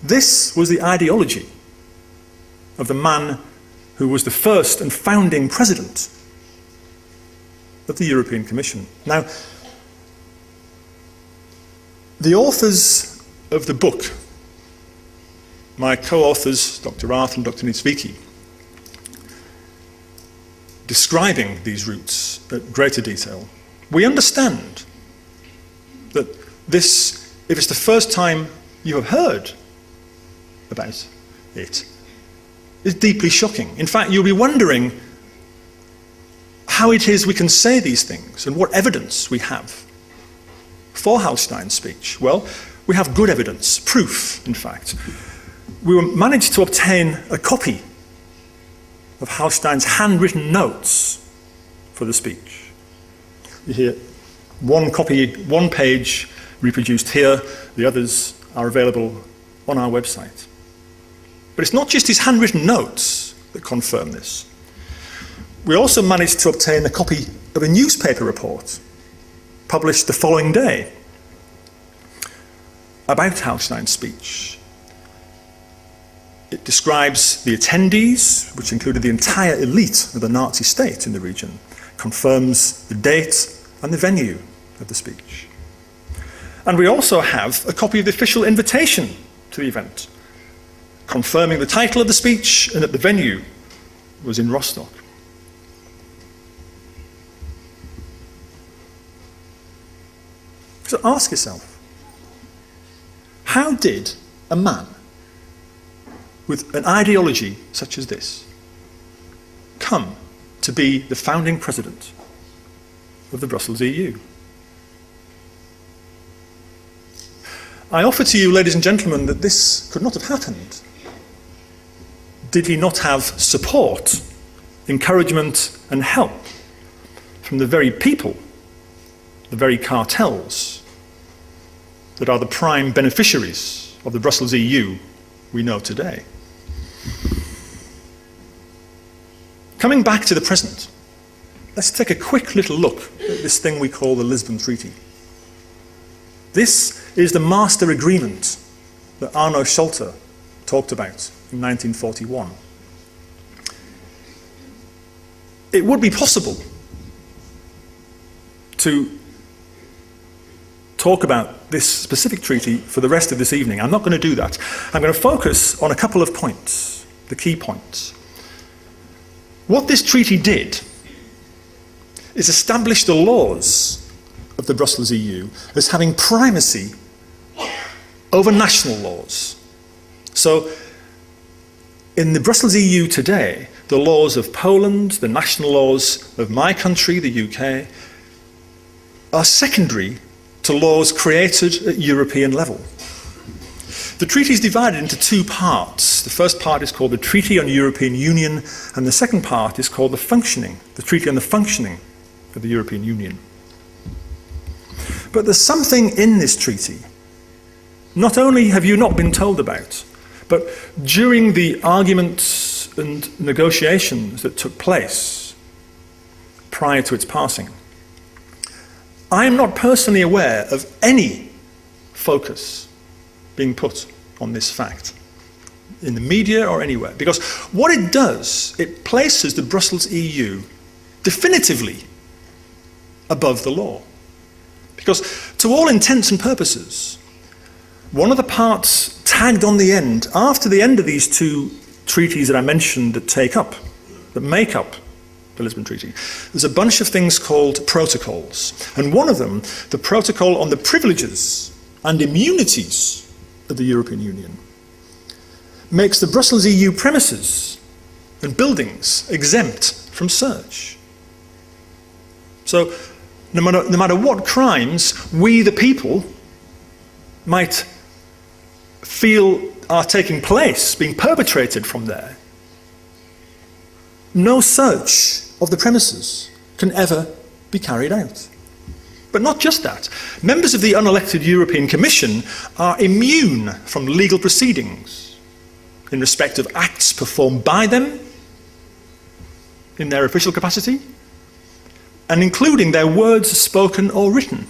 This was the ideology of the man who was the first and founding president of the European Commission. Now, the authors of the book, my co-authors, Dr. Rath and Dr. Niedzwiecki, describing these routes at greater detail, we understand that this, if it's the first time you have heard about it, is deeply shocking. In fact, you'll be wondering how it is we can say these things and what evidence we have for Hallstein's speech. Well, we have good evidence, proof, in fact. We managed to obtain a copy of Hallstein's handwritten notes for the speech. You hear one copy, one page reproduced here, the others are available on our website. But it's not just his handwritten notes that confirm this. We also managed to obtain a copy of a newspaper report published the following day about Hallstein's speech. It describes the attendees, which included the entire elite of the Nazi state in the region, confirms the date and the venue of the speech. And we also have a copy of the official invitation to the event, confirming the title of the speech and that the venue was in Rostock. So ask yourself, how did a man with an ideology such as this come to be the founding president of the Brussels EU? I offer to you, ladies and gentlemen, that this could not have happened did he not have support, encouragement and help from the very people, the very cartels that are the prime beneficiaries of the Brussels EU we know today. Coming back to the present, let's take a quick little look at this thing we call the Lisbon Treaty. This is the master agreement that Arno Scholte talked about in 1941. It would be possible to talk about this specific treaty for the rest of this evening. I'm not going to do that. I'm going to focus on a couple of points, the key points. What this treaty did is establish the laws of the Brussels EU as having primacy over national laws. So, in the Brussels EU today, the laws of Poland, the national laws of my country, the UK, are secondary to laws created at European level. The treaty is divided into two parts. The first part is called the Treaty on European Union, and the second part is called the Treaty on the Functioning of the European Union. But there's something in this treaty, not only have you not been told about, but during the arguments and negotiations that took place prior to its passing, I am not personally aware of any focus being put on this fact in the media or anywhere. Because what it does, it places the Brussels EU definitively above the law. Because to all intents and purposes, one of the parts tagged on the end, after the end of these two treaties that I mentioned that make up the Lisbon Treaty, there's a bunch of things called protocols. And one of them, the protocol on the privileges and immunities of the European Union, makes the Brussels EU premises and buildings exempt from search. So no matter what crimes we, the people, might feel are taking place, being perpetrated from there, no search of the premises can ever be carried out. But not just that. Members of the unelected European Commission are immune from legal proceedings in respect of acts performed by them in their official capacity, and including their words spoken or written.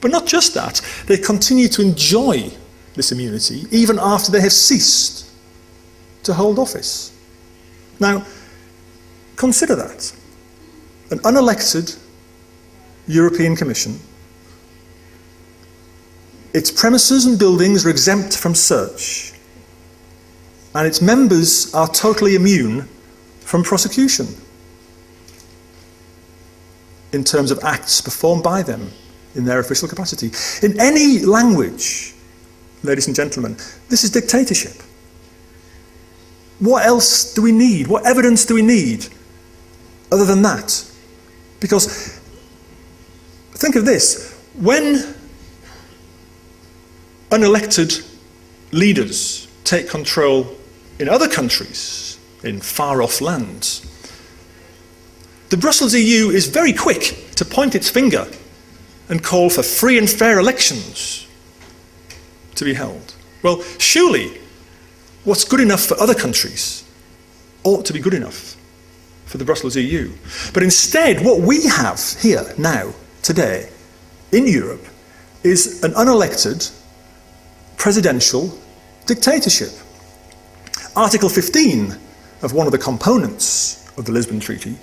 But not just that, they continue to enjoy this immunity even after they have ceased to hold office. Now, consider that. An unelected European Commission, its premises and buildings are exempt from search, and its members are totally immune from prosecution in terms of acts performed by them in their official capacity. In any language, ladies and gentlemen, this is dictatorship. What else do we need? What evidence do we need other than that? Because think of this, when unelected leaders take control in other countries, in far-off lands, the Brussels EU is very quick to point its finger and call for free and fair elections to be held. Well, surely what's good enough for other countries ought to be good enough for the Brussels EU. But instead, what we have here now, today, in Europe, is an unelected presidential dictatorship. Article 15 of one of the components of the Lisbon Treaty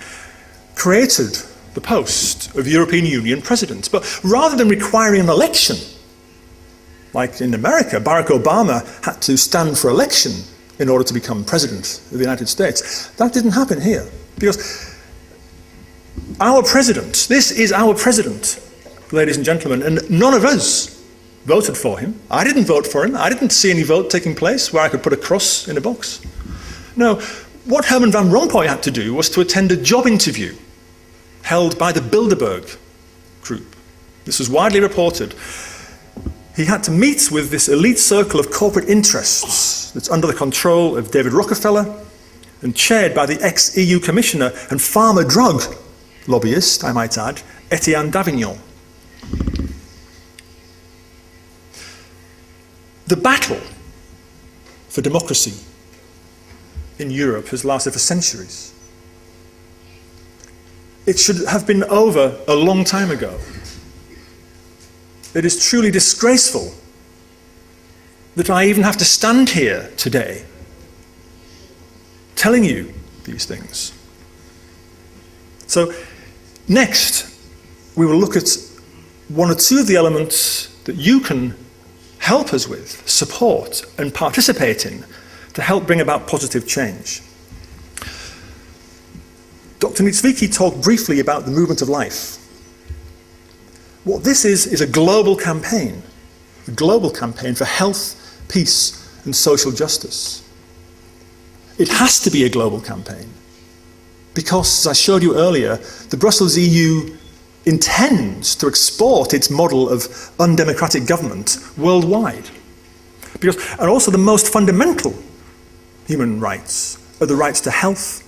created the post of European Union President. But rather than requiring an election, like in America, Barack Obama had to stand for election in order to become President of the United States. That didn't happen here, because our President, this is our President, ladies and gentlemen, and none of us voted for him. I didn't vote for him. I didn't see any vote taking place where I could put a cross in a box. No, what Herman Van Rompuy had to do was to attend a job interview held by the Bilderberg group. This was widely reported. He had to meet with this elite circle of corporate interests that's under the control of David Rockefeller and chaired by the ex-EU Commissioner and pharma drug lobbyist, I might add, Etienne Davignon. The battle for democracy in Europe has lasted for centuries. It should have been over a long time ago. It is truly disgraceful that I even have to stand here today telling you these things. So next, we will look at one or two of the elements that you can help us with, support and participate in to help bring about positive change. Dr. Niedzwiecki talked briefly about the movement of life. What this is a global campaign for health, peace and social justice. It has to be a global campaign because, as I showed you earlier, the Brussels EU intends to export its model of undemocratic government worldwide. And also the most fundamental human rights are the rights to health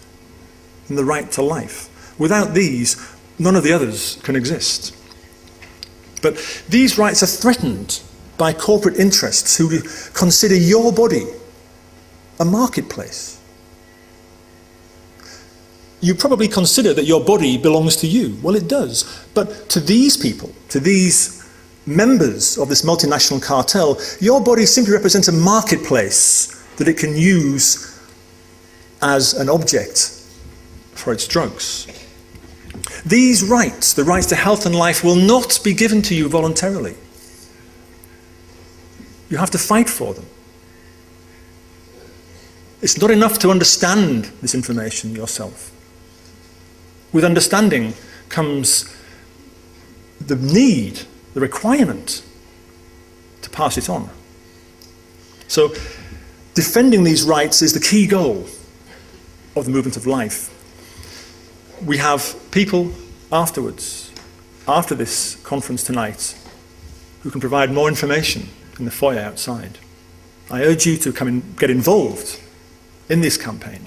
and the right to life. Without these, none of the others can exist. But these rights are threatened by corporate interests who consider your body a marketplace. You probably consider that your body belongs to you. Well, it does. But to these people, to these members of this multinational cartel, your body simply represents a marketplace that it can use as an object for its drugs. These rights, the rights to health and life, will not be given to you voluntarily. You have to fight for them. It's not enough to understand this information yourself. With understanding comes the need, the requirement to pass it on. So defending these rights is the key goal of the movement of life. We have people afterwards, after this conference tonight, who can provide more information in the foyer outside. I urge you to come and get involved in this campaign.